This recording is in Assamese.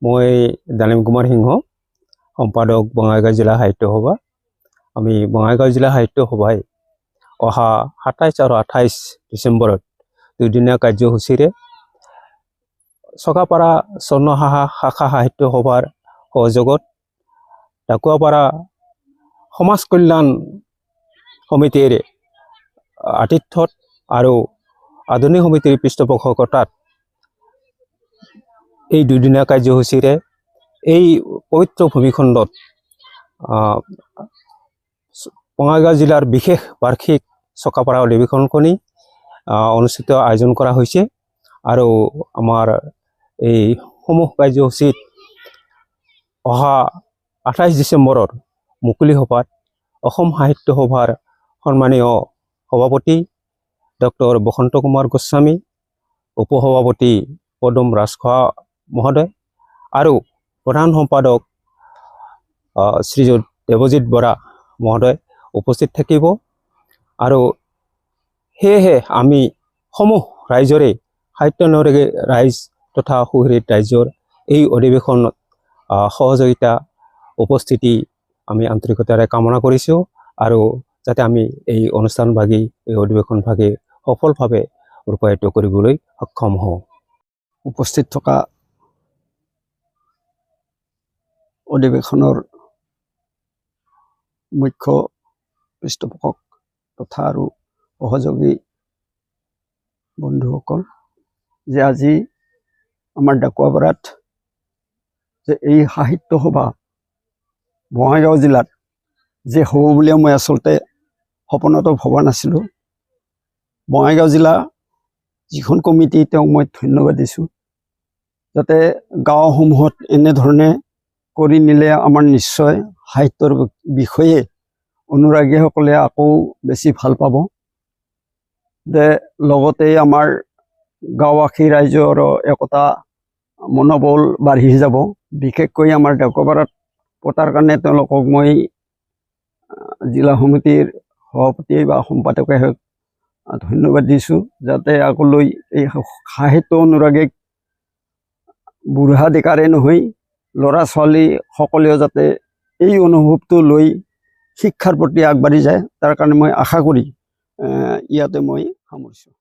মই ডালিম কুমাৰ সিংহ, সম্পাদক বঙাইগাঁও জিলা সাহিত্য সভা। আমি বঙাইগাঁও জিলা সাহিত্য সভাই অহা 27 আৰু 28 ডিচেম্বৰত দুদিনীয়া কাৰ্যসূচীৰে চকাপাৰা স্বৰ্ণহাহা শাখা সাহিত্য সভাৰ সহযোগত ডাকুৱাপাৰা সমাজ কল্যাণ সমিতিৰ আতিথ্যত আৰু আধুনিক সমিতিৰ পৃষ্ঠপোষকতাত এই দুদিনীয়া কাৰ্যসূচীৰে এই পবিত্ৰ ভূমিখণ্ডত বঙাইগাঁও জিলাৰ বিশেষ বাৰ্ষিক চকাপাৰা অধিৱেশনখনি অনুষ্ঠিত আয়োজন কৰা হৈছে। আৰু আমাৰ এই সমূহ কাৰ্যসূচীত অহা 28 ডিচেম্বৰৰ মুকলি সভাত অসম সাহিত্য সভাৰ সন্মানীয় সভাপতি ডক্টৰ বসন্ত কুমাৰ গোস্বামী, উপসভাপতি পদম ৰাজখোৱা মহোদয় আৰু প্ৰধান সম্পাদক শ্ৰীযুত দেৱজিৎ বৰা মহোদয় উপস্থিত থাকিব। আৰু সেয়েহে আমি সমূহ ৰাইজৰে সাহিত্য নগৰী ৰাইজ তথা সুহৃদ ৰাইজৰ এই অধিৱেশনত সহযোগিতা উপস্থিতি আমি আন্তৰিকতাৰে কামনা কৰিছোঁ আৰু যাতে আমি এই অনুষ্ঠানভাগী এই অধিৱেশনভাগী সফলভাৱে ৰূপায়িত কৰিবলৈ সক্ষম হওঁ। উপস্থিত থকা অধিৱেশনৰ মুখ্য পৃষ্ঠপোষক তথা আৰু সহযোগী বন্ধুসকল, যে আজি আমাৰ ডাকুৱাপাৰাত যে এই সাহিত্য সভা বঙাইগাঁও জিলাত যে হ'ব বুলিয়ে মই আচলতে সপোনতো ভবা নাছিলোঁ। বঙাইগাঁও জিলা যিখন কমিটি তেওঁক মই ধন্যবাদ দিছোঁ, যাতে গাঁওসমূহত এনেধৰণে কৰি নিলে আমাৰ নিশ্চয় সাহিত্যৰ বিষয়ে অনুৰাগীসকলে আকৌ বেছি ভাল পাব। যে লগতে আমাৰ গাঁওবাসী ৰাইজৰ একতা মনোবল বাঢ়ি যাব। বিশেষকৈ আমাৰ ডাকুৱাপাৰাত পতাৰ কাৰণে তেওঁলোকক মই জিলা সমিতিৰ সভাপতি বা সম্পাদকে ধন্যবাদ দিছোঁ, যাতে আগলৈ এই সাহিত্য অনুৰাগীক বুঢ়া ডেকাৰে নহয় ল'ৰা ছোৱালী সকলেও যাতে এই অনুভৱটো লৈ শিক্ষাৰ প্ৰতি আগবাঢ়ি যায়, তাৰ কাৰণে মই আশা কৰি ইয়াতে মই সামৰিছোঁ।